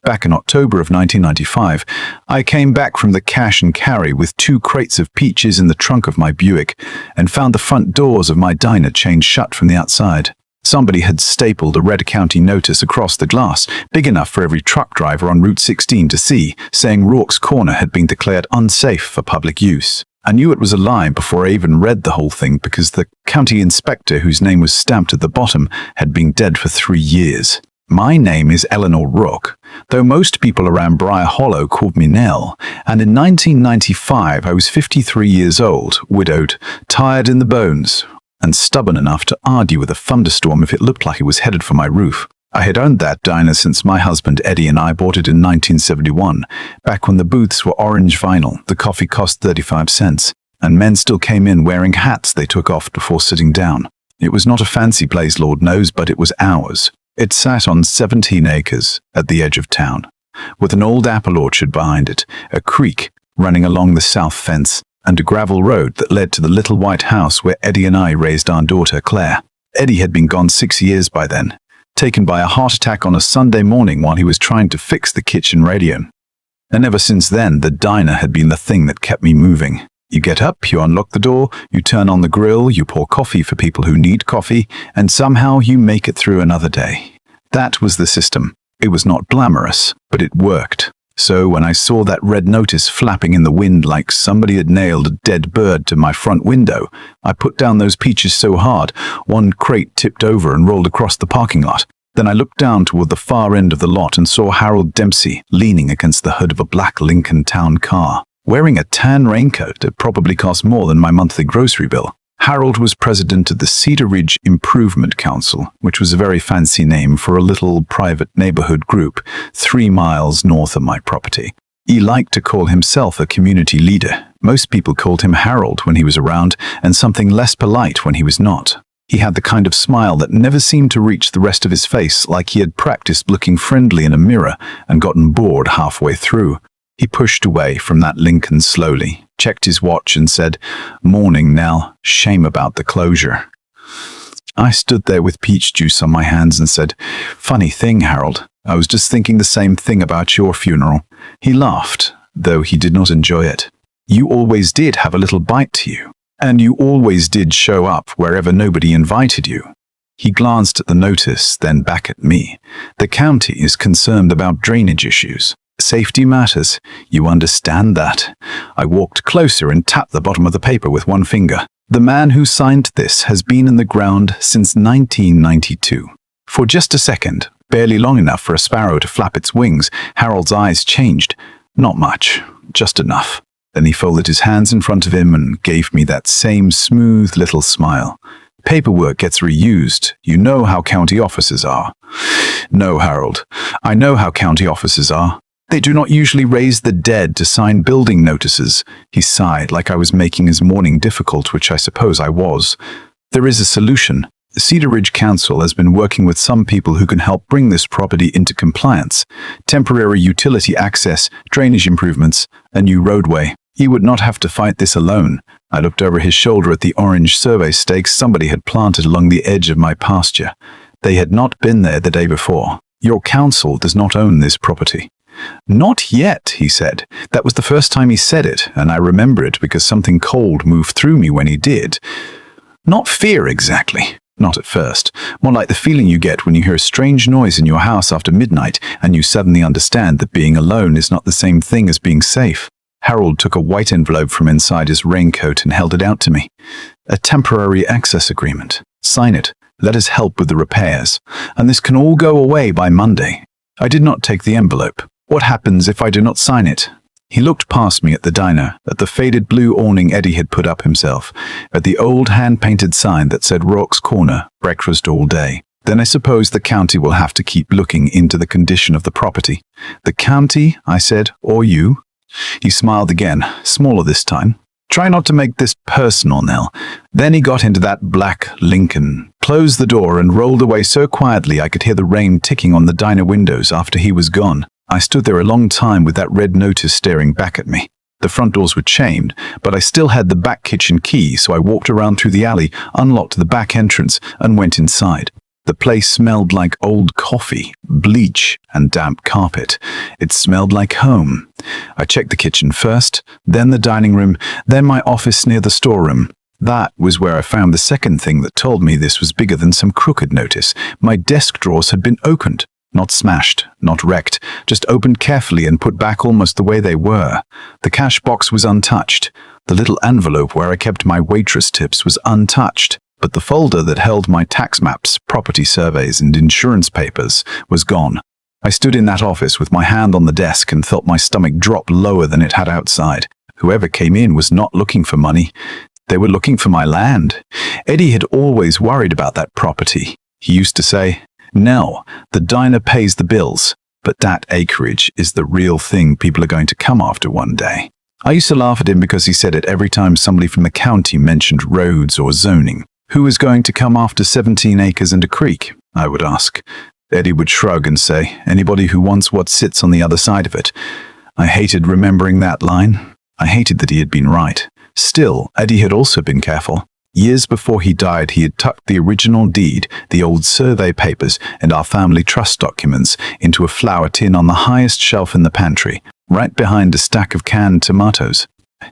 Back in October of 1995, I came back from the cash and carry with 2 crates of peaches in the trunk of my Buick and found the front doors of my diner chained shut from the outside. Somebody had stapled a red county notice across the glass, big enough for every truck driver on Route 16 to see, saying Rourke's Corner had been declared unsafe for public use. I knew it was a lie before I even read the whole thing because the county inspector, whose name was stamped at the bottom, had been dead for 3 years. My name is Eleanor Rourke, though most people around Briar Hollow called me Nell, and in 1995 I was 53 years old, widowed, tired in the bones, and stubborn enough to argue with a thunderstorm if it looked like it was headed for my roof. I had owned that diner since my husband Eddie and I bought it in 1971, back when the booths were orange vinyl, the coffee cost 35 cents, and men still came in wearing hats they took off before sitting down. It was not a fancy place, Lord knows, but it was ours. It sat on 17 acres at the edge of town, with an old apple orchard behind it, a creek running along the south fence, and a gravel road that led to the little white house where Eddie and I raised our daughter, Claire. Eddie had been gone 6 years by then, taken by a heart attack on a Sunday morning while he was trying to fix the kitchen radio. And ever since then, the diner had been the thing that kept me moving. You get up, you unlock the door, you turn on the grill, you pour coffee for people who need coffee, and somehow you make it through another day. That was the system. It was not glamorous, but it worked. So when I saw that red notice flapping in the wind like somebody had nailed a dead bird to my front window, I put down those peaches so hard, one crate tipped over and rolled across the parking lot. Then I looked down toward the far end of the lot and saw Harold Dempsey leaning against the hood of a black Lincoln Town car, wearing a tan raincoat that probably cost more than my monthly grocery bill. Harold was president of the Cedar Ridge Improvement Council, which was a very fancy name for a little private neighborhood group 3 miles north of my property. He liked to call himself a community leader. Most people called him Harold when he was around, and something less polite when he was not. He had the kind of smile that never seemed to reach the rest of his face, like he had practiced looking friendly in a mirror and gotten bored halfway through. He pushed away from that Lincoln slowly, checked his watch and said, "Morning, Nell. Shame about the closure." I stood there with peach juice on my hands and said, "Funny thing, Harold. I was just thinking the same thing about your funeral." He laughed, though he did not enjoy it. "You always did have a little bite to you, and you always did show up wherever nobody invited you." He glanced at the notice, then back at me. "The county is concerned about drainage issues. Safety matters. You understand that." I walked closer and tapped the bottom of the paper with one finger. "The man who signed this has been in the ground since 1992. For just a second, barely long enough for a sparrow to flap its wings, Harold's eyes changed. Not much, just enough. Then he folded his hands in front of him and gave me that same smooth little smile. "Paperwork gets reused. You know how county offices are." "No, Harold. I know how county offices are. They do not usually raise the dead to sign building notices." He sighed like I was making his morning difficult, which I suppose I was. "There is a solution. The Cedar Ridge Council has been working with some people who can help bring this property into compliance. Temporary utility access, drainage improvements, a new roadway. You would not have to fight this alone." I looked over his shoulder at the orange survey stakes somebody had planted along the edge of my pasture. They had not been there the day before. "Your council does not own this property." "Not yet," he said. That was the first time he said it, and I remember it because something cold moved through me when he did. Not fear exactly. Not at first. More like the feeling you get when you hear a strange noise in your house after midnight and you suddenly understand that being alone is not the same thing as being safe. Harold took a white envelope from inside his raincoat and held it out to me. "A temporary access agreement. Sign it. Let us help with the repairs. And this can all go away by Monday." I did not take the envelope. "What happens if I do not sign it?" He looked past me at the diner, at the faded blue awning Eddie had put up himself, at the old hand-painted sign that said Rourke's Corner, breakfast all day. "Then I suppose the county will have to keep looking into the condition of the property." "The county?" I said, "or you?" He smiled again, smaller this time. "Try not to make this personal, Nell." Then he got into that black Lincoln, closed the door and rolled away so quietly I could hear the rain ticking on the diner windows after he was gone. I stood there a long time with that red notice staring back at me. The front doors were chained, but I still had the back kitchen key, so I walked around through the alley, unlocked the back entrance, and went inside. The place smelled like old coffee, bleach, and damp carpet. It smelled like home. I checked the kitchen first, then the dining room, then my office near the storeroom. That was where I found the second thing that told me this was bigger than some crooked notice. My desk drawers had been opened. Not smashed, not wrecked, just opened carefully and put back almost the way they were. The cash box was untouched. The little envelope where I kept my waitress tips was untouched. But the folder that held my tax maps, property surveys, and insurance papers was gone. I stood in that office with my hand on the desk and felt my stomach drop lower than it had outside. Whoever came in was not looking for money. They were looking for my land. Eddie had always worried about that property. He used to say, "No, the diner pays the bills, but that acreage is the real thing people are going to come after one day." I used to laugh at him because he said it every time somebody from the county mentioned roads or zoning. "Who is going to come after 17 acres and a creek?" I would ask. Eddie would shrug and say, "Anybody who wants what sits on the other side of it." I hated remembering that line. I hated that he had been right. Still, Eddie had also been careful. Years before he died, he had tucked the original deed, the old survey papers, and our family trust documents into a flour tin on the highest shelf in the pantry, right behind a stack of canned tomatoes.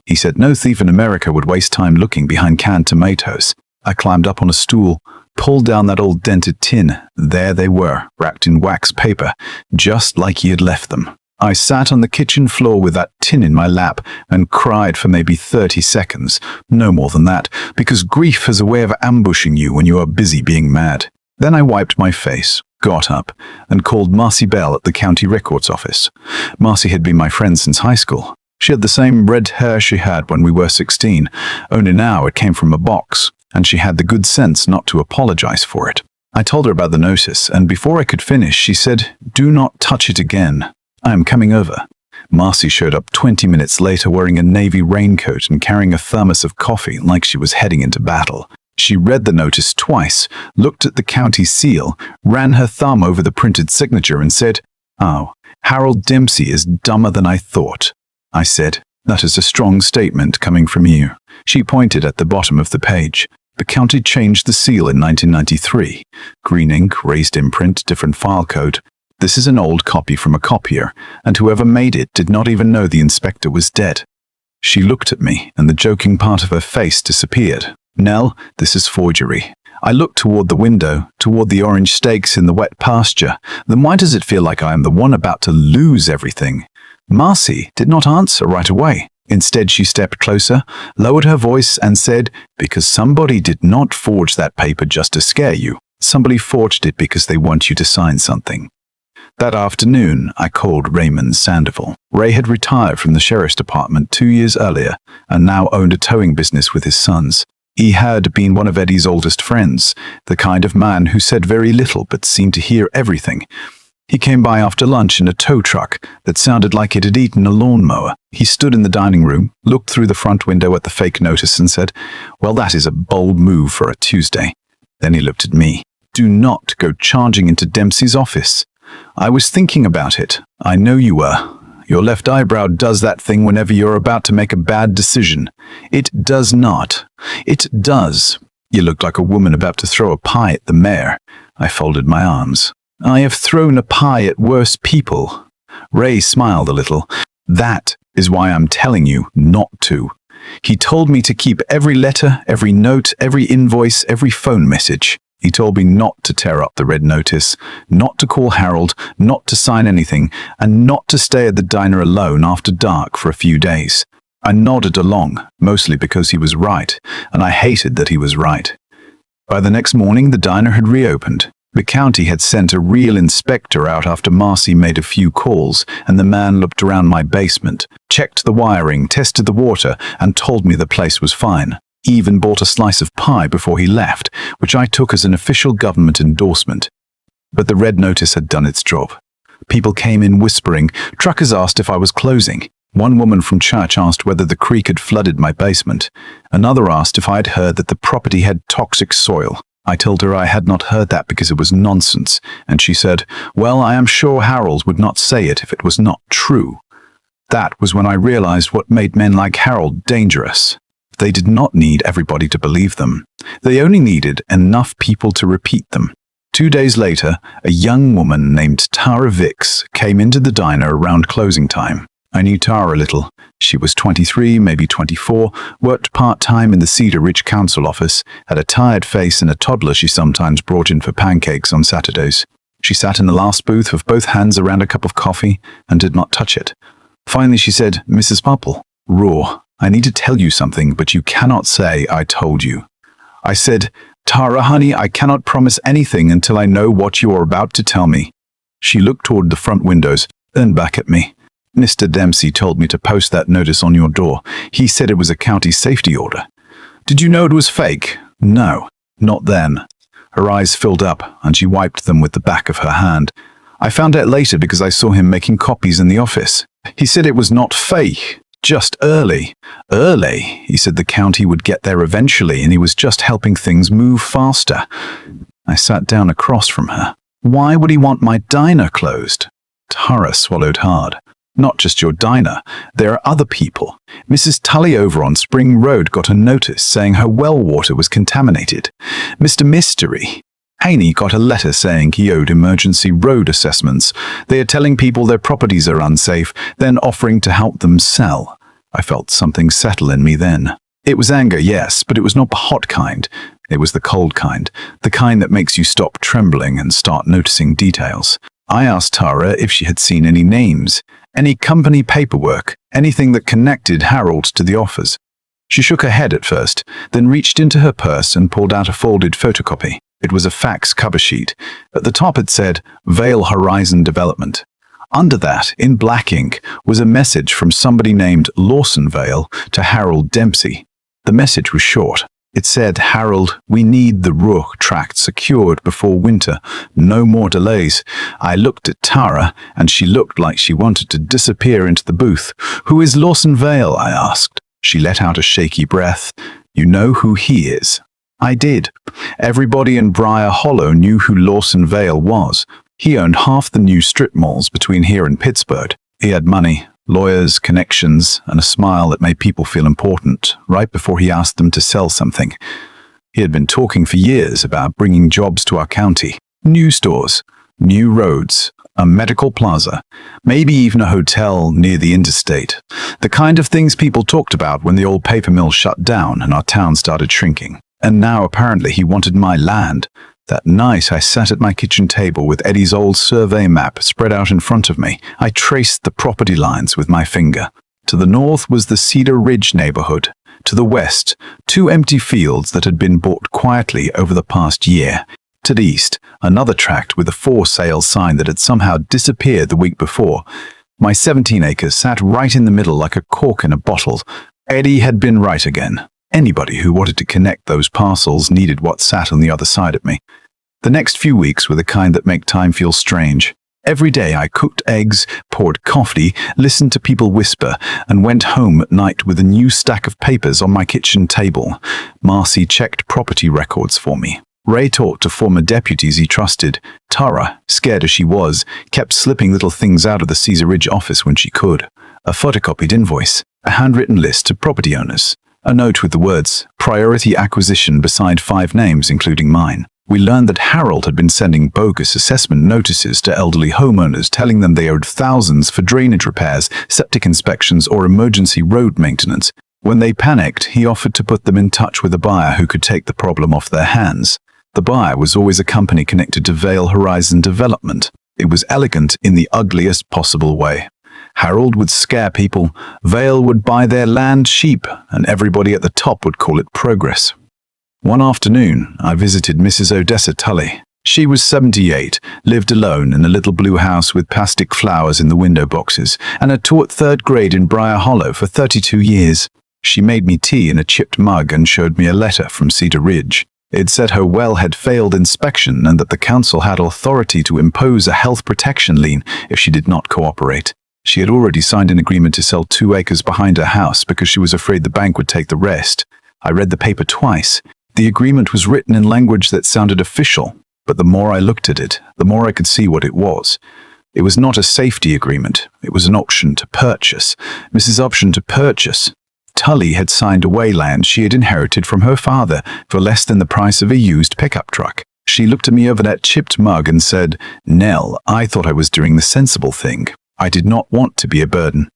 He said no thief in America would waste time looking behind canned tomatoes. I climbed up on a stool, pulled down that old dented tin. There they were, wrapped in wax paper, just like he had left them. I sat on the kitchen floor with that tin in my lap and cried for maybe 30 seconds, no more than that, because grief has a way of ambushing you when you are busy being mad. Then I wiped my face, got up, and called Marcy Bell at the county records office. Marcy had been my friend since high school. She had the same red hair she had when we were 16, only now it came from a box, and she had the good sense not to apologize for it. I told her about the notice, and before I could finish, she said, "Do not touch it again. I am coming over." Marcy showed up 20 minutes later wearing a navy raincoat and carrying a thermos of coffee like she was heading into battle. She read the notice twice, looked at the county seal, ran her thumb over the printed signature and said, "Oh, Harold Dempsey is dumber than I thought." I said, "That is a strong statement coming from you." She pointed at the bottom of the page. The county changed the seal in 1993. Green ink, raised imprint, different file code. This is an old copy from a copier, and whoever made it did not even know the inspector was dead. She looked at me, and the joking part of her face disappeared. "Nell, this is forgery." I looked toward the window, toward the orange stakes in the wet pasture. Then why does it feel like I am the one about to lose everything? Marcy did not answer right away. Instead, she stepped closer, lowered her voice, and said, "Because somebody did not forge that paper just to scare you. Somebody forged it because they want you to sign something." That afternoon, I called Raymond Sandoval. Ray had retired from the sheriff's department 2 years earlier and now owned a towing business with his sons. He had been one of Eddie's oldest friends, the kind of man who said very little but seemed to hear everything. He came by after lunch in a tow truck that sounded like it had eaten a lawnmower. He stood in the dining room, looked through the front window at the fake notice and said, "Well, that is a bold move for a Tuesday." Then he looked at me. "Do not go charging into Dempsey's office." I was thinking about it. I know you were. Your left eyebrow does that thing whenever you're about to make a bad decision. It does not. It does. You looked like a woman about to throw a pie at the mayor. I folded my arms. I have thrown a pie at worse people. Ray smiled a little. That is why I'm telling you not to. He told me to keep every letter, every note, every invoice, every phone message. He told me not to tear up the red notice, not to call Harold, not to sign anything, and not to stay at the diner alone after dark for a few days. I nodded along, mostly because he was right, and I hated that he was right. By the next morning, the diner had reopened. The county had sent a real inspector out after Marcy made a few calls, and the man looked around my basement, checked the wiring, tested the water, and told me the place was fine. Even bought a slice of pie before he left, which I took as an official government endorsement. But the red notice had done its job. People came in whispering. Truckers asked if I was closing. One woman from church asked whether the creek had flooded my basement. Another asked if I had heard that the property had toxic soil. I told her I had not heard that because it was nonsense, and she said, "Well, I am sure Harold would not say it if it was not true." That was when I realized what made men like Harold dangerous. They did not need everybody to believe them. They only needed enough people to repeat them. 2 days later, a young woman named Tara Vicks came into the diner around closing time. I knew Tara a little. She was 23, maybe 24, worked part-time in the Cedar Ridge Council office, had a tired face and a toddler she sometimes brought in for pancakes on Saturdays. She sat in the last booth with both hands around a cup of coffee and did not touch it. Finally she said, "Mrs. Popple, Raw, I need to tell you something, but you cannot say I told you." I said, "Tara, honey, I cannot promise anything until I know what you are about to tell me." She looked toward the front windows, then back at me. "Mr. Dempsey told me to post that notice on your door. He said it was a county safety order." "Did you know it was fake?" "No, not then." Her eyes filled up, and she wiped them with the back of her hand. "I found out later because I saw him making copies in the office. He said it was not fake, just early." "Early?" He said the county would get there eventually, and he was just helping things move faster. I sat down across from her. "Why would he want my diner closed?" Tara swallowed hard. "Not just your diner. There are other people. Mrs. Tully over on Spring Road got a notice saying her well water was contaminated. Mr. Mystery Haney got a letter saying he owed emergency road assessments. They are telling people their properties are unsafe, then offering to help them sell." I felt something settle in me then. It was anger, yes, but it was not the hot kind. It was the cold kind, the kind that makes you stop trembling and start noticing details. I asked Tara if she had seen any names, any company paperwork, anything that connected Harold to the offers. She shook her head at first, then reached into her purse and pulled out a folded photocopy. It was a fax cover sheet. At the top it said, "Vale Horizon Development." Under that, in black ink, was a message from somebody named Lawson Vale to Harold Dempsey. The message was short. It said, "Harold, we need the Rook tract secured before winter. No more delays." I looked at Tara, and she looked like she wanted to disappear into the booth. "Who is Lawson Vale?" I asked. She let out a shaky breath. "You know who he is." I did. Everybody in Briar Hollow knew who Lawson Vale was. He owned half the new strip malls between here and Pittsburgh. He had money, lawyers, connections, and a smile that made people feel important, right before he asked them to sell something. He had been talking for years about bringing jobs to our county. New stores, new roads, a medical plaza, maybe even a hotel near the interstate. The kind of things people talked about when the old paper mill shut down and our town started shrinking. And now apparently he wanted my land. That night I sat at my kitchen table with Eddie's old survey map spread out in front of me. I traced the property lines with my finger. To the north was the Cedar Ridge neighborhood. To the west, 2 empty fields that had been bought quietly over the past year. To the east, another tract with a for sale sign that had somehow disappeared the week before. My 17 acres sat right in the middle like a cork in a bottle. Eddie had been right again. Anybody who wanted to connect those parcels needed what sat on the other side of me. The next few weeks were the kind that make time feel strange. Every day I cooked eggs, poured coffee, listened to people whisper, and went home at night with a new stack of papers on my kitchen table. Marcy checked property records for me. Ray talked to former deputies he trusted. Tara, scared as she was, kept slipping little things out of the Cedar Ridge office when she could. A photocopied invoice, a handwritten list of property owners, a note with the words, "Priority acquisition" beside 5 names, including mine. We learned that Harold had been sending bogus assessment notices to elderly homeowners telling them they owed thousands for drainage repairs, septic inspections, or emergency road maintenance. When they panicked, he offered to put them in touch with a buyer who could take the problem off their hands. The buyer was always a company connected to Vale Horizon Development. It was elegant in the ugliest possible way. Harold would scare people, Vale would buy their land cheap, and everybody at the top would call it progress. One afternoon, I visited Mrs. Odessa Tully. She was 78, lived alone in a little blue house with plastic flowers in the window boxes, and had taught 3rd grade in Briar Hollow for 32 years. She made me tea in a chipped mug and showed me a letter from Cedar Ridge. It said her well had failed inspection and that the council had authority to impose a health protection lien if she did not cooperate. She had already signed an agreement to sell 2 acres behind her house because she was afraid the bank would take the rest. I read the paper twice. The agreement was written in language that sounded official, but the more I looked at it, the more I could see what it was. It was not a safety agreement. It was an option to purchase. Mrs. Option to purchase. Tully had signed away land she had inherited from her father for less than the price of a used pickup truck. She looked at me over that chipped mug and said, "Nell, I thought I was doing the sensible thing. I did not want to be a burden."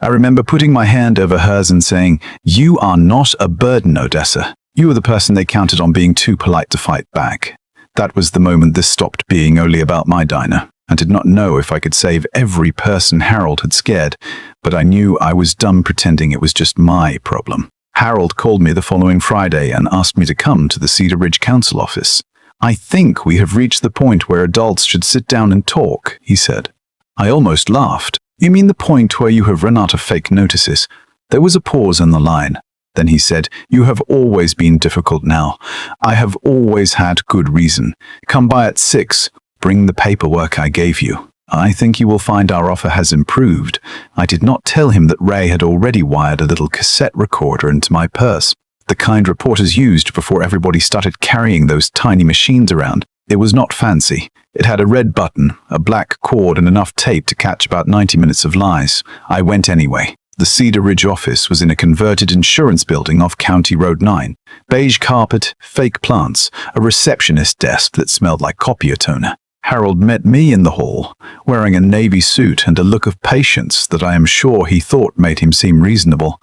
I remember putting my hand over hers and saying, "You are not a burden, Odessa. You were the person they counted on being too polite to fight back." That was the moment this stopped being only about my diner. I did not know if I could save every person Harold had scared, but I knew I was done pretending it was just my problem. Harold called me the following Friday and asked me to come to the Cedar Ridge Council office. "I think we have reached the point where adults should sit down and talk," he said. I almost laughed. "You mean the point where you have run out of fake notices?" There was a pause on the line. Then he said, "You have always been difficult now. I have always had good reason. Come by at 6. Bring the paperwork I gave you. I think you will find our offer has improved." I did not tell him that Ray had already wired a little cassette recorder into my purse, the kind reporters used before everybody started carrying those tiny machines around. It was not fancy. It had a red button, a black cord, and enough tape to catch about 90 minutes of lies. I went anyway. The Cedar Ridge office was in a converted insurance building off County Road 9. Beige carpet, fake plants, a receptionist desk that smelled like copier toner. Harold met me in the hall, wearing a navy suit and a look of patience that I am sure he thought made him seem reasonable.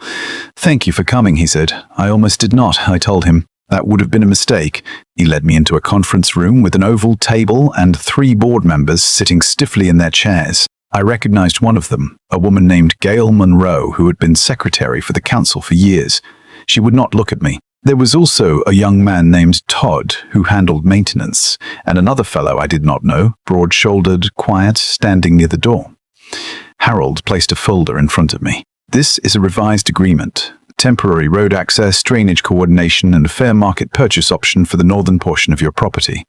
"Thank you for coming," he said. "I almost did not," I told him. "That would have been a mistake." He led me into a conference room with an oval table and 3 board members sitting stiffly in their chairs. I recognized one of them, a woman named Gail Monroe, who had been secretary for the council for years. She would not look at me. There was also a young man named Todd, who handled maintenance, and another fellow I did not know, broad-shouldered, quiet, standing near the door. Harold placed a folder in front of me. "This is a revised agreement. Temporary road access, drainage coordination, and a fair market purchase option for the northern portion of your property."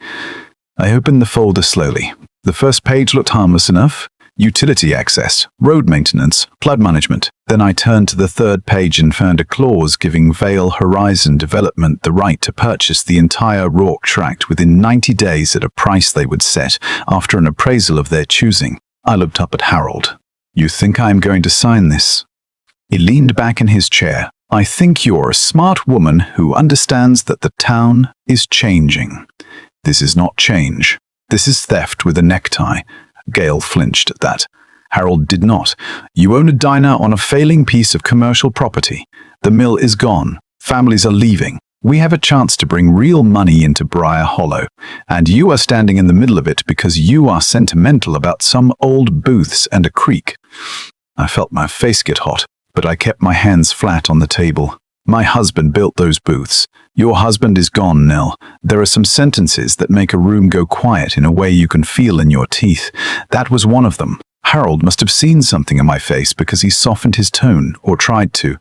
I opened the folder slowly. The first page looked harmless enough. Utility access, road maintenance, flood management. Then I turned to the 3rd page and found a clause giving Vale Horizon Development the right to purchase the entire Rourke tract within 90 days at a price they would set after an appraisal of their choosing. I looked up at Harold. "You think I am going to sign this?" He leaned back in his chair. "I think you're a smart woman who understands that the town is changing." "This is not change. This is theft with a necktie." Gail flinched at that. Harold did not. "You own a diner on a failing piece of commercial property. The mill is gone. Families are leaving. We have a chance to bring real money into Briar Hollow, and you are standing in the middle of it because you are sentimental about some old booths and a creek." I felt my face get hot, but I kept my hands flat on the table. "My husband built those booths. Your husband is gone, Nell. There are some sentences that make a room go quiet in a way you can feel in your teeth. That was one of them." Harold must have seen something in my face because he softened his tone, or tried to.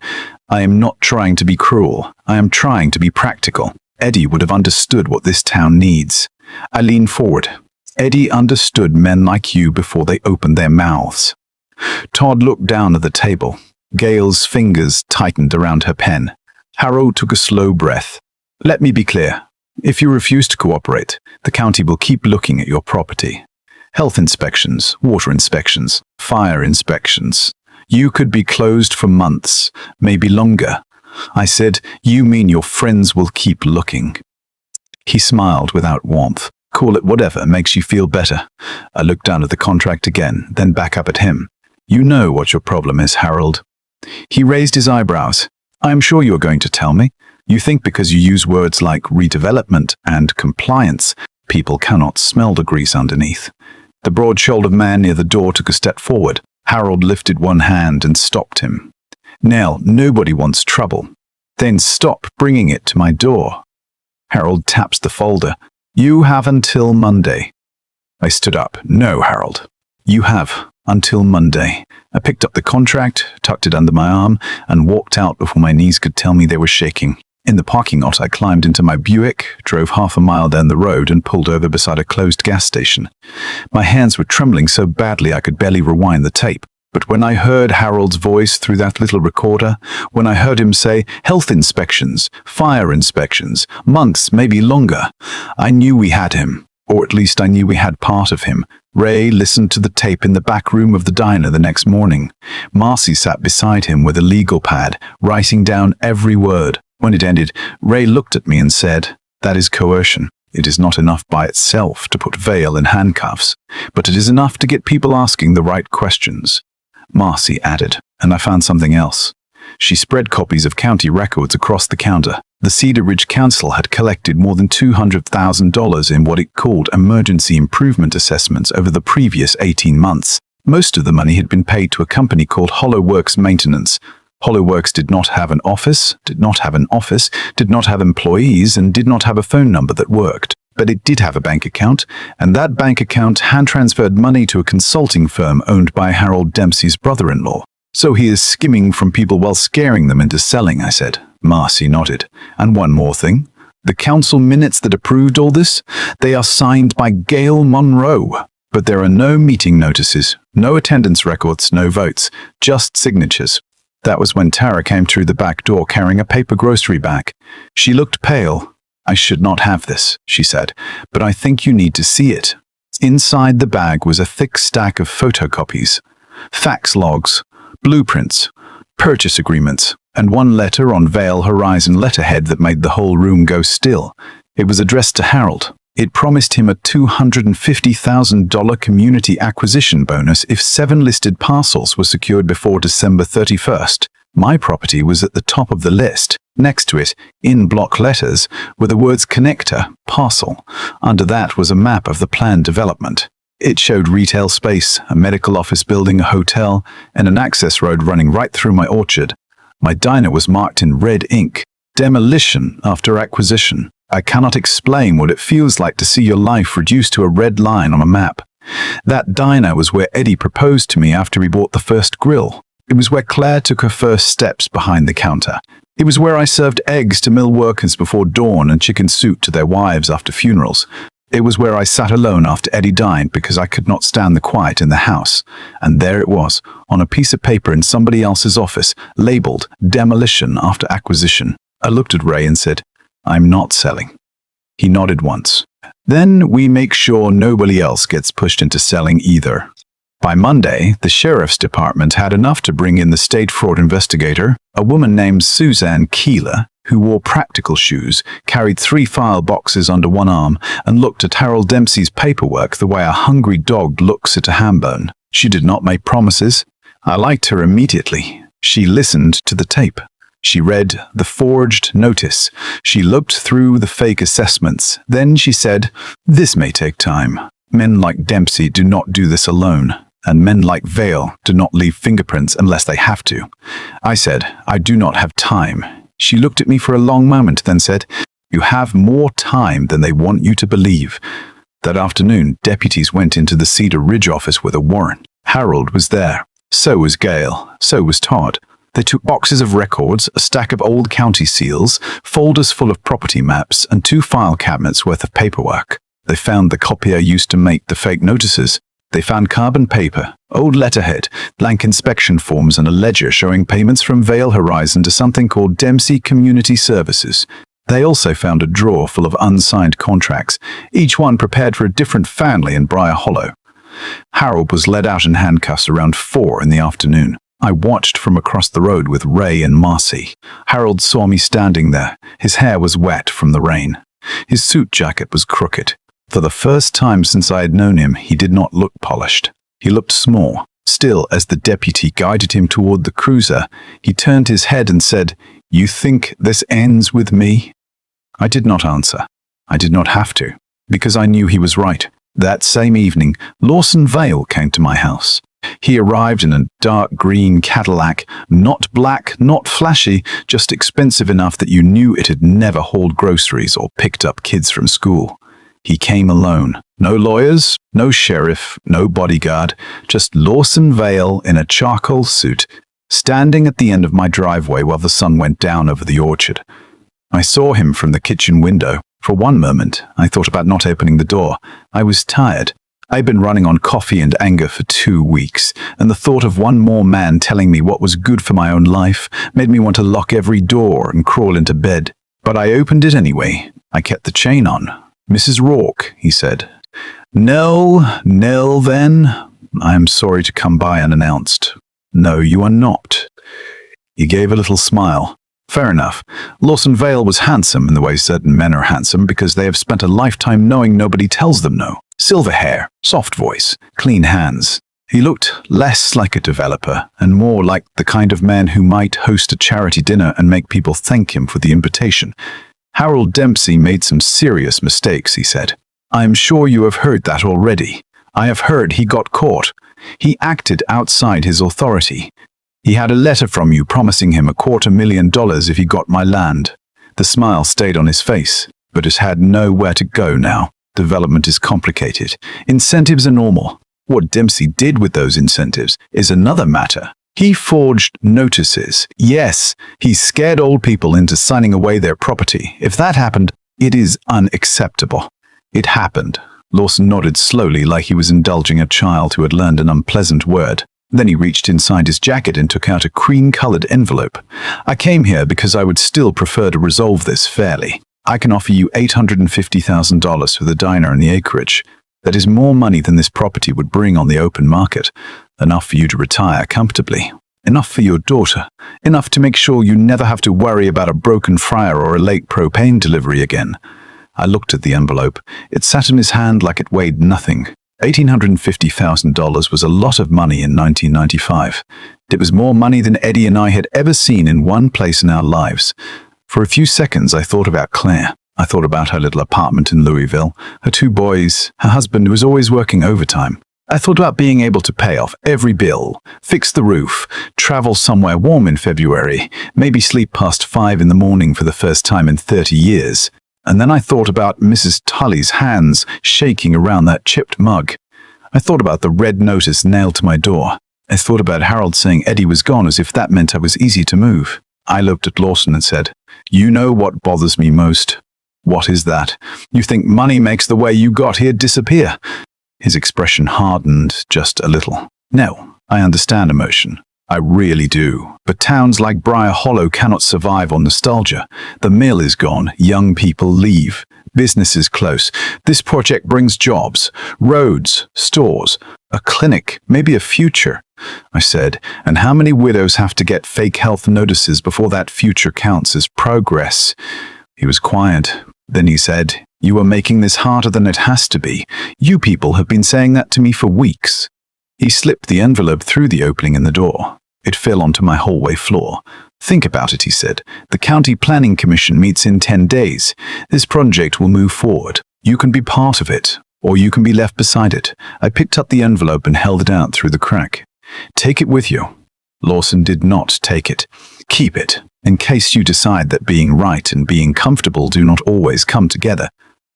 "I am not trying to be cruel. I am trying to be practical. Eddie would have understood what this town needs." I leaned forward. "Eddie understood men like you before they opened their mouths." Todd looked down at the table. Gail's fingers tightened around her pen. Harold took a slow breath. "Let me be clear. If you refuse to cooperate, the county will keep looking at your property. Health inspections, water inspections, fire inspections. You could be closed for months, maybe longer." I said, "You mean your friends will keep looking?" He smiled without warmth. "Call it whatever makes you feel better." I looked down at the contract again, then back up at him. "You know what your problem is, Harold." He raised his eyebrows. "I am sure you are going to tell me. You think because you use words like redevelopment and compliance, people cannot smell the grease underneath." The broad-shouldered man near the door took a step forward. Harold lifted one hand and stopped him. "Nell, nobody wants trouble." "Then stop bringing it to my door." Harold taps the folder. "You have until Monday." I stood up. "No, Harold. You have until Monday." I picked up the contract, tucked it under my arm, and walked out before my knees could tell me they were shaking. In the parking lot, I climbed into my Buick, drove half a mile down the road, and pulled over beside a closed gas station. My hands were trembling so badly I could barely rewind the tape. But when I heard Harold's voice through that little recorder, when I heard him say health inspections, fire inspections, months, maybe longer, I knew we had him. Or at least I knew we had part of him. Ray listened to the tape in the back room of the diner the next morning. Marcy sat beside him with a legal pad, writing down every word. When it ended, Ray looked at me and said, "That is coercion. It is not enough by itself to put Vale in handcuffs, but it is enough to get people asking the right questions. Marcy added, and I found something else. She spread copies of county records across the counter. The Cedar Ridge Council had collected more than $200,000 in what it called emergency improvement assessments over the previous 18 months. Most of the money had been paid to a company called HOLOWorks Maintenance. HOLOWorks did not have an office, did not have employees, and did not have a phone number that worked. But it did have a bank account, and that bank account had transferred money to a consulting firm owned by Harold Dempsey's brother-in-law. So he is skimming from people while scaring them into selling, I said. Marcy nodded. And one more thing. The council minutes that approved all this, they are signed by Gail Monroe. But there are no meeting notices, no attendance records, no votes, just signatures. That was when Tara came through the back door carrying a paper grocery bag. She looked pale. I should not have this, she said, but I think you need to see it. Inside the bag was a thick stack of photocopies, fax logs, blueprints, purchase agreements, and one letter on Vale Horizon letterhead that made the whole room go still. It was addressed to Harold. It promised him a $250,000 community acquisition bonus if 7 listed parcels were secured before December 31st. My property was at the top of the list. Next to it, in block letters, were the words connector, parcel. Under that was a map of the planned development. It showed retail space, a medical office building, a hotel, and an access road running right through my orchard. My diner was marked in red ink. Demolition after acquisition. I cannot explain what it feels like to see your life reduced to a red line on a map. That diner was where Eddie proposed to me after he bought the first grill. It was where Claire took her first steps behind the counter. It was where I served eggs to mill workers before dawn and chicken soup to their wives after funerals. It was where I sat alone after Eddie died because I could not stand the quiet in the house. And there it was, on a piece of paper in somebody else's office, labeled Demolition After Acquisition. I looked at Ray and said, I'm not selling. He nodded once. Then we make sure nobody else gets pushed into selling either. By Monday, the sheriff's department had enough to bring in the state fraud investigator, a woman named Suzanne Keeler, who wore practical shoes, carried 3 file boxes under one arm, and looked at Harold Dempsey's paperwork the way a hungry dog looks at a ham bone. She did not make promises. I liked her immediately. She listened to the tape. She read the forged notice. She looked through the fake assessments. Then she said, this may take time. Men like Dempsey do not do this alone, and men like Vale do not leave fingerprints unless they have to. I said, I do not have time. She looked at me for a long moment, then said, you have more time than they want you to believe. That afternoon, deputies went into the Cedar Ridge office with a warrant. Harold was there. So was Gail. So was Todd. They took boxes of records, a stack of old county seals, folders full of property maps, and 2 file cabinets worth of paperwork. They found the copier used to make the fake notices. They found carbon paper, old letterhead, blank inspection forms, and a ledger showing payments from Vale Horizon to something called Dempsey Community Services. They also found a drawer full of unsigned contracts, each one prepared for a different family in Briar Hollow. Harold was led out in handcuffs around 4 in the afternoon. I watched from across the road with Ray and Marcy. Harold saw me standing there. His hair was wet from the rain. His suit jacket was crooked. For the first time since I had known him, he did not look polished. He looked small. Still, as the deputy guided him toward the cruiser, he turned his head and said, "You think this ends with me?" I did not answer. I did not have to, because I knew he was right. That same evening, Lawson Vale came to my house. He arrived in a dark green Cadillac, not black, not flashy, just expensive enough that you knew it had never hauled groceries or picked up kids from school. He came alone. No lawyers, no sheriff, no bodyguard, just Lawson Vale in a charcoal suit, standing at the end of my driveway while the sun went down over the orchard. I saw him from the kitchen window. For one moment, I thought about not opening the door. I was tired. I'd been running on coffee and anger for 2 weeks, and the thought of one more man telling me what was good for my own life made me want to lock every door and crawl into bed. But I opened it anyway. I kept the chain on. "Mrs. Rourke," he said. "No, Nell, then. I am sorry to come by unannounced." "No, you are not." He gave a little smile. Fair enough. Lawson Vale was handsome in the way certain men are handsome because they have spent a lifetime knowing nobody tells them no. Silver hair, soft voice, clean hands. He looked less like a developer and more like the kind of man who might host a charity dinner and make people thank him for the invitation. Harold Dempsey made some serious mistakes, he said. I am sure you have heard that already. I have heard he got caught. He acted outside his authority. He had a letter from you promising him $250,000 if he got my land. The smile stayed on his face, but it had nowhere to go now. Development is complicated. Incentives are normal. What Dempsey did with those incentives is another matter. He forged notices. Yes, he scared old people into signing away their property. If that happened, it is unacceptable. It happened. Lawson nodded slowly like he was indulging a child who had learned an unpleasant word. Then he reached inside his jacket and took out a cream-colored envelope. I came here because I would still prefer to resolve this fairly. I can offer you $850,000 for the diner and the acreage. That is more money than this property would bring on the open market. Enough for you to retire comfortably. Enough for your daughter. Enough to make sure you never have to worry about a broken fryer or a late propane delivery again. I looked at the envelope. It sat in his hand like it weighed nothing. $1,850,000 was a lot of money in 1995. It was more money than Eddie and I had ever seen in one place in our lives. For a few seconds, I thought about Claire. I thought about her little apartment in Louisville, her 2 boys, her husband who was always working overtime. I thought about being able to pay off every bill, fix the roof, travel somewhere warm in February, maybe sleep past 5 in the morning for the first time in 30 years. And then I thought about Mrs. Tully's hands shaking around that chipped mug. I thought about the red notice nailed to my door. I thought about Harold saying Eddie was gone as if that meant I was easy to move. I looked at Lawson and said, "You know what bothers me most." "What is that?" "You think money makes the way you got here disappear." His expression hardened just a little. "No, I understand emotion. I really do. But towns like Briar Hollow cannot survive on nostalgia. The mill is gone. Young people leave. Business is close. This project brings jobs, roads, stores, a clinic, maybe a future." I said, "And how many widows have to get fake health notices before that future counts as progress?" He was quiet. Then he said, "You are making this harder than it has to be. You people have been saying that to me for weeks." He slipped the envelope through the opening in the door. It fell onto my hallway floor. "Think about it," he said. "The County Planning Commission meets in 10 days. This project will move forward. You can be part of it, or you can be left beside it." I picked up the envelope and held it out through the crack. "Take it with you." Lawson did not take it. "Keep it, in case you decide that being right and being comfortable do not always come together."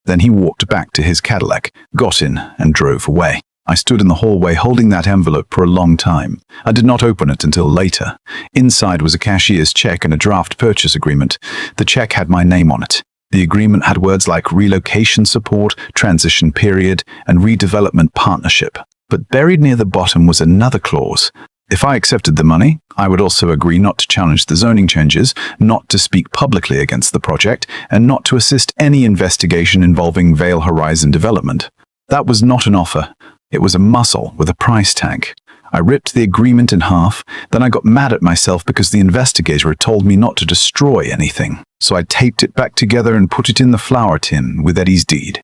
Then he walked back to his Cadillac, got in, and drove away. I stood in the hallway holding that envelope for a long time. I did not open it until later. Inside was a cashier's check and a draft purchase agreement. The check had my name on it. The agreement had words like relocation support, transition period, and redevelopment partnership. But buried near the bottom was another clause. If I accepted the money, I would also agree not to challenge the zoning changes, not to speak publicly against the project, and not to assist any investigation involving Vale Horizon development. That was not an offer. It was a muscle with a price tag. I ripped the agreement in half, then I got mad at myself because the investigator had told me not to destroy anything. So I taped it back together and put it in the flour tin with Eddie's deed.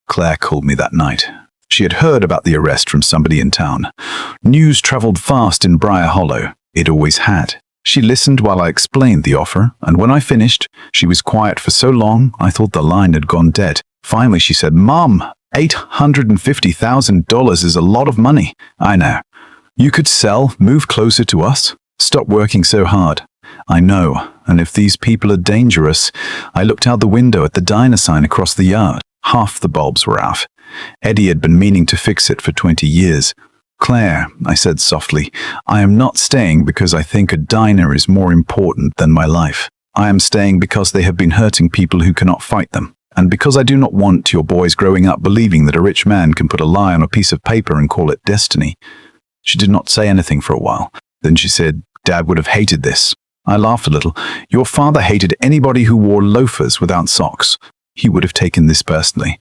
Claire called me that night. She had heard about the arrest from somebody in town. News traveled fast in Briar Hollow. It always had. She listened while I explained the offer, and when I finished, she was quiet for so long I thought the line had gone dead. Finally she said, "Mom, $850,000 is a lot of money." "I know. You could sell, move closer to us, stop working so hard." "I know, and if these people are dangerous..." I looked out the window at the diner sign across the yard. Half the bulbs were out. Eddie had been meaning to fix it for 20 years. "Claire," I said softly, "I am not staying because I think a diner is more important than my life. I am staying because they have been hurting people who cannot fight them. And because I do not want your boys growing up believing that a rich man can put a lie on a piece of paper and call it destiny." She did not say anything for a while. Then she said, "Dad would have hated this." I laughed a little. "Your father hated anybody who wore loafers without socks. He would have taken this personally."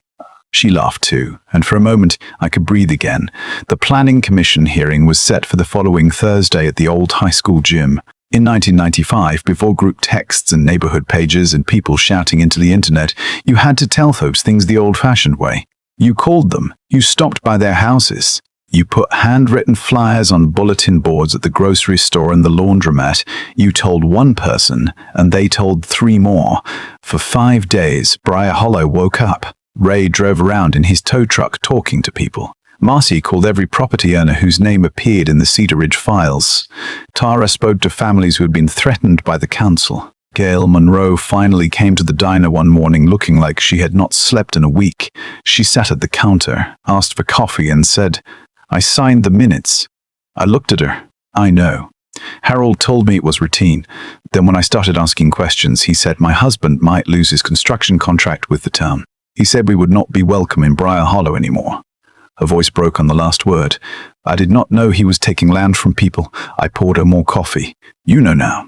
She laughed too, and for a moment I could breathe again. The Planning Commission hearing was set for the following Thursday at the old high school gym. In 1995, before group texts and neighborhood pages and people shouting into the internet, you had to tell folks things the old-fashioned way. You called them, you stopped by their houses, you put handwritten flyers on bulletin boards at the grocery store and the laundromat. You told one person, and they told 3 more. For 5 days, Briar Hollow woke up. Ray drove around in his tow truck talking to people. Marcy called every property owner whose name appeared in the Cedar Ridge files. Tara spoke to families who had been threatened by the council. Gail Monroe finally came to the diner one morning looking like she had not slept in a week. She sat at the counter, asked for coffee, and said, "I signed the minutes." I looked at her. "I know." Harold told me it was routine. Then when I started asking questions, he said my husband might lose his construction contract with the town. He said we would not be welcome in Briar Hollow anymore. Her voice broke on the last word. I did not know he was taking land from people. I poured her more coffee. "You know now."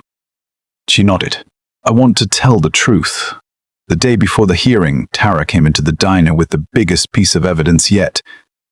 She nodded. "I want to tell the truth." The day before the hearing, Tara came into the diner with the biggest piece of evidence yet.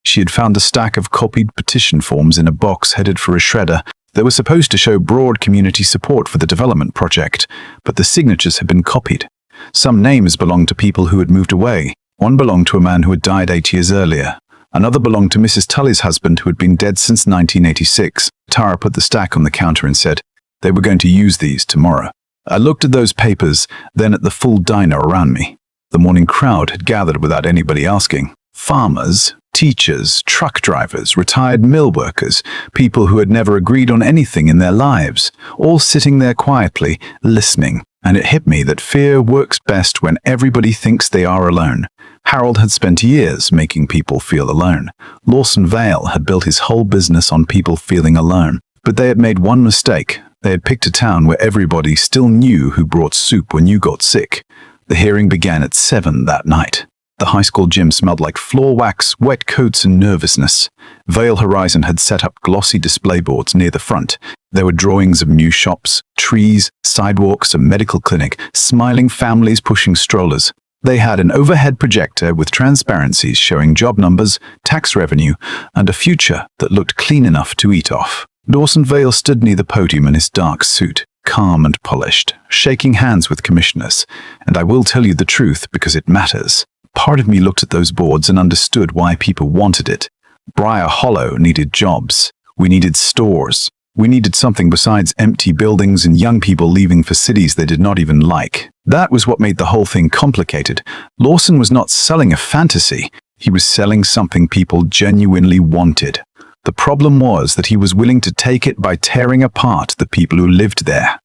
She had found a stack of copied petition forms in a box headed for a shredder that were supposed to show broad community support for the development project, but the signatures had been copied. Some names belonged to people who had moved away. One belonged to a man who had died 8 years earlier. Another belonged to Mrs. Tully's husband, who had been dead since 1986. Tara put the stack on the counter and said, "They were going to use these tomorrow." I looked at those papers, then at the full diner around me. The morning crowd had gathered without anybody asking. Farmers, teachers, truck drivers, retired mill workers, people who had never agreed on anything in their lives, all sitting there quietly, listening. And it hit me that fear works best when everybody thinks they are alone. Harold had spent years making people feel alone. Lawson Vale had built his whole business on people feeling alone. But they had made one mistake. They had picked a town where everybody still knew who brought soup when you got sick. The hearing began at 7 that night. The high school gym smelled like floor wax, wet coats, and nervousness. Vale Horizon had set up glossy display boards near the front. There were drawings of new shops, trees, sidewalks, a medical clinic, smiling families pushing strollers. They had an overhead projector with transparencies showing job numbers, tax revenue, and a future that looked clean enough to eat off. Dawson Vale stood near the podium in his dark suit, calm and polished, shaking hands with commissioners. And I will tell you the truth because it matters. Part of me looked at those boards and understood why people wanted it. Briar Hollow needed jobs. We needed stores. We needed something besides empty buildings and young people leaving for cities they did not even like. That was what made the whole thing complicated. Lawson was not selling a fantasy. He was selling something people genuinely wanted. The problem was that he was willing to take it by tearing apart the people who lived there.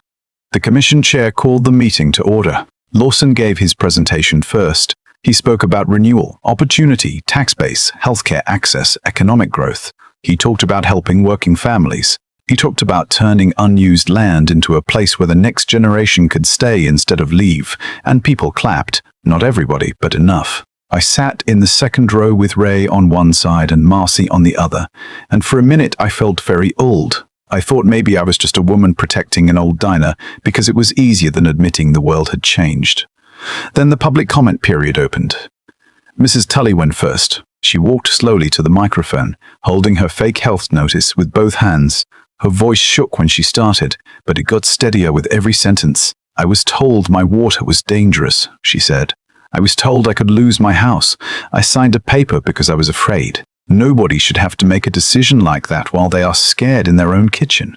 The commission chair called the meeting to order. Lawson gave his presentation first. He spoke about renewal, opportunity, tax base, healthcare access, economic growth. He talked about helping working families. He talked about turning unused land into a place where the next generation could stay instead of leave, and people clapped. Not everybody, but enough. I sat in the second row with Ray on one side and Marcy on the other, and for a minute I felt very old. I thought maybe I was just a woman protecting an old diner because it was easier than admitting the world had changed. Then the public comment period opened. Mrs. Tully went first. She walked slowly to the microphone, holding her fake health notice with both hands. Her voice shook when she started, but it got steadier with every sentence. "I was told my water was dangerous," she said. "I was told I could lose my house. I signed a paper because I was afraid. Nobody should have to make a decision like that while they are scared in their own kitchen."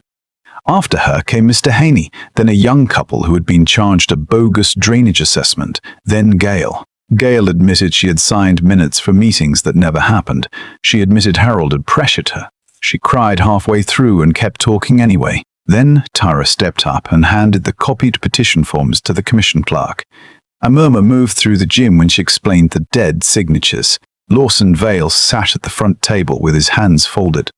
After her came Mr. Haney, then a young couple who had been charged a bogus drainage assessment, then Gail. Gail admitted she had signed minutes for meetings that never happened. She admitted Harold had pressured her. She cried halfway through and kept talking anyway. Then Tara stepped up and handed the copied petition forms to the commission clerk. A murmur moved through the gym when she explained the dead signatures. Lawson Vale sat at the front table with his hands folded.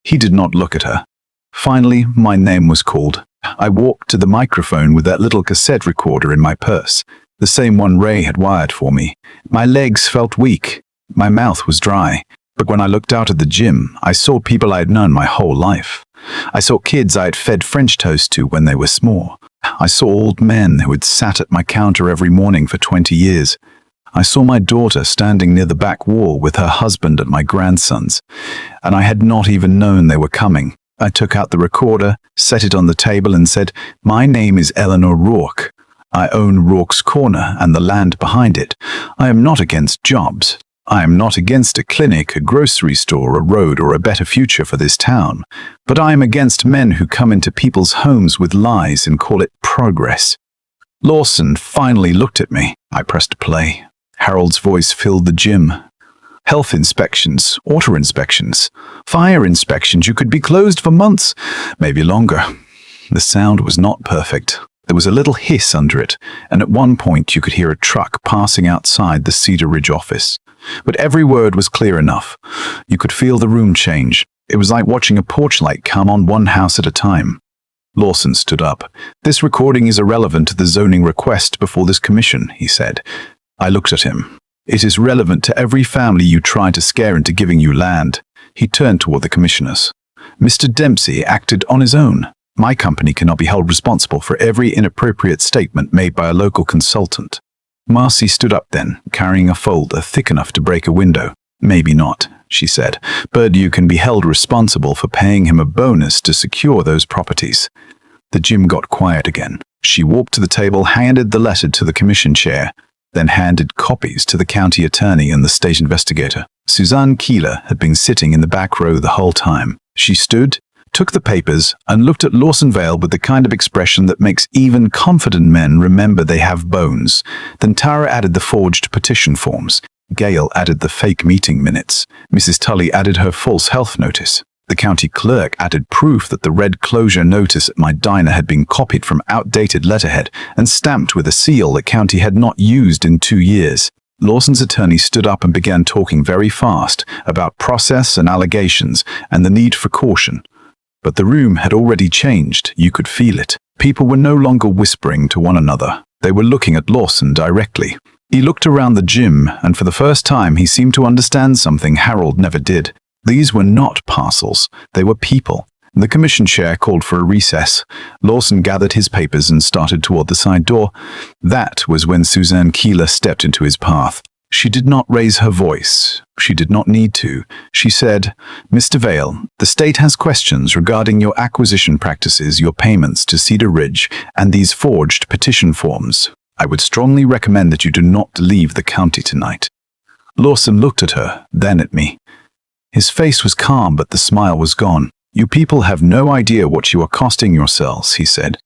He did not look at her. Finally, my name was called. I walked to the microphone with that little cassette recorder in my purse, the same one Ray had wired for me. My legs felt weak. My mouth was dry. But when I looked out at the gym, I saw people I had known my whole life. I saw kids I had fed French toast to when they were small. I saw old men who had sat at my counter every morning for 20 years. I saw my daughter standing near the back wall with her husband and my grandsons, and I had not even known they were coming. I took out the recorder, set it on the table and said, "My name is Eleanor Rourke. I own Rourke's Corner and the land behind it. I am not against jobs. I am not against a clinic, a grocery store, a road, or a better future for this town. But I am against men who come into people's homes with lies and call it progress." Lawson finally looked at me. I pressed play. Harold's voice filled the gym. "Health inspections, auto inspections, fire inspections. You could be closed for months, maybe longer." The sound was not perfect. There was a little hiss under it, and at one point you could hear a truck passing outside the Cedar Ridge office. But every word was clear enough. You could feel the room change. It was like watching a porch light come on one house at a time. Lawson stood up. "This recording is irrelevant to the zoning request before this commission," he said. I looked at him. "It is relevant to every family you try to scare into giving you land." He turned toward the commissioners. "Mr. Dempsey acted on his own. My company cannot be held responsible for every inappropriate statement made by a local consultant." Marcy stood up then, carrying a folder thick enough to break a window. "Maybe not," she said, "but you can be held responsible for paying him a bonus to secure those properties." The gym got quiet again. She walked to the table, handed the letter to the commission chair, then handed copies to the county attorney and the state investigator. Suzanne Keeler had been sitting in the back row the whole time. She stood, took the papers, and looked at Lawson Vale with the kind of expression that makes even confident men remember they have bones. Then Tara added the forged petition forms. Gail added the fake meeting minutes. Mrs. Tully added her false health notice. The county clerk added proof that the red closure notice at my diner had been copied from outdated letterhead and stamped with a seal the county had not used in 2 years. Lawson's attorney stood up and began talking very fast about process and allegations and the need for caution. But the room had already changed. You could feel it. People were no longer whispering to one another. They were looking at Lawson directly. He looked around the gym, and for the first time he seemed to understand something Harold never did. These were not parcels. They were people. The commission chair called for a recess. Lawson gathered his papers and started toward the side door. That was when Suzanne Keeler stepped into his path. She did not raise her voice. She did not need to. She said, "Mr. Vale, the state has questions regarding your acquisition practices, your payments to Cedar Ridge, and these forged petition forms. I would strongly recommend that you do not leave the county tonight." Lawson looked at her, then at me. His face was calm, but the smile was gone. "You people have no idea what you are costing yourselves," he said.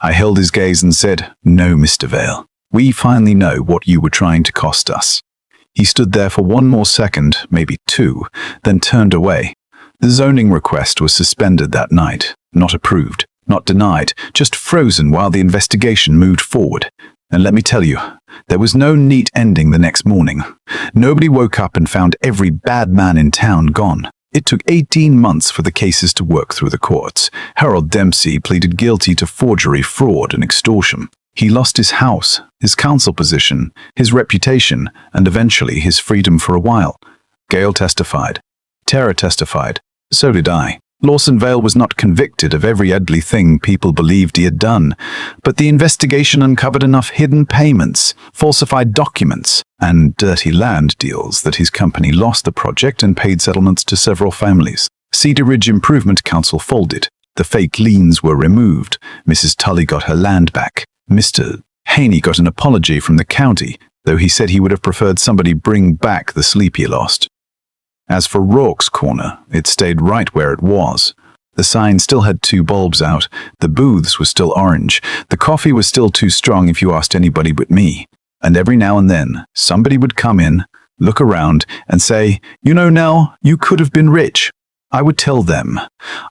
I held his gaze and said, "No, Mr. Vale. We finally know what you were trying to cost us." He stood there for one more second, maybe 2, then turned away. The zoning request was suspended that night, not approved, not denied, just frozen while the investigation moved forward. And let me tell you, there was no neat ending the next morning. Nobody woke up and found every bad man in town gone. It took 18 months for the cases to work through the courts. Harold Dempsey pleaded guilty to forgery, fraud, and extortion. He lost his house, his council position, his reputation, and eventually his freedom for a while. Gail testified. Tara testified. So did I. Lawson Vale was not convicted of every ugly thing people believed he had done, but the investigation uncovered enough hidden payments, falsified documents, and dirty land deals that his company lost the project and paid settlements to several families. Cedar Ridge Improvement Council folded. The fake liens were removed. Mrs. Tully got her land back. Mr. Haney got an apology from the county, though he said he would have preferred somebody bring back the sleep he lost. As for Rourke's Corner, it stayed right where it was. The sign still had 2 bulbs out, the booths were still orange, the coffee was still too strong if you asked anybody but me, and every now and then somebody would come in, look around, and say, "You know, Nell, you could have been rich." I would tell them,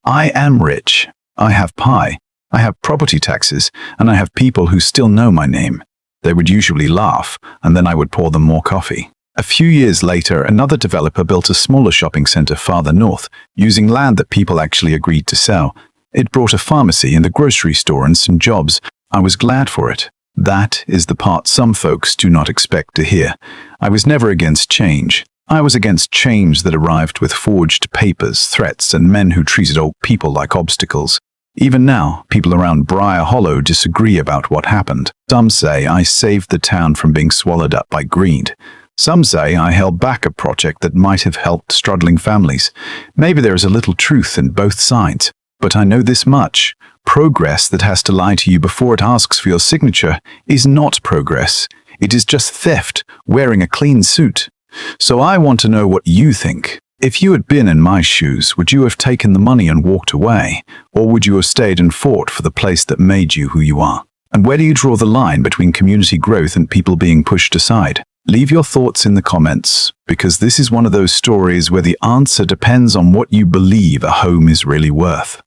"I am rich. I have pie. I have property taxes, and I have people who still know my name." They would usually laugh, and then I would pour them more coffee. A few years later, another developer built a smaller shopping center farther north, using land that people actually agreed to sell. It brought a pharmacy and a grocery store and some jobs. I was glad for it. That is the part some folks do not expect to hear. I was never against change. I was against change that arrived with forged papers, threats, and men who treated old people like obstacles. Even now, people around Briar Hollow disagree about what happened. Some say I saved the town from being swallowed up by greed. Some say I held back a project that might have helped struggling families. Maybe there is a little truth in both sides. But I know this much. Progress that has to lie to you before it asks for your signature is not progress. It is just theft, wearing a clean suit. So I want to know what you think. If you had been in my shoes, would you have taken the money and walked away? Or would you have stayed and fought for the place that made you who you are? And where do you draw the line between community growth and people being pushed aside? Leave your thoughts in the comments, because this is one of those stories where the answer depends on what you believe a home is really worth.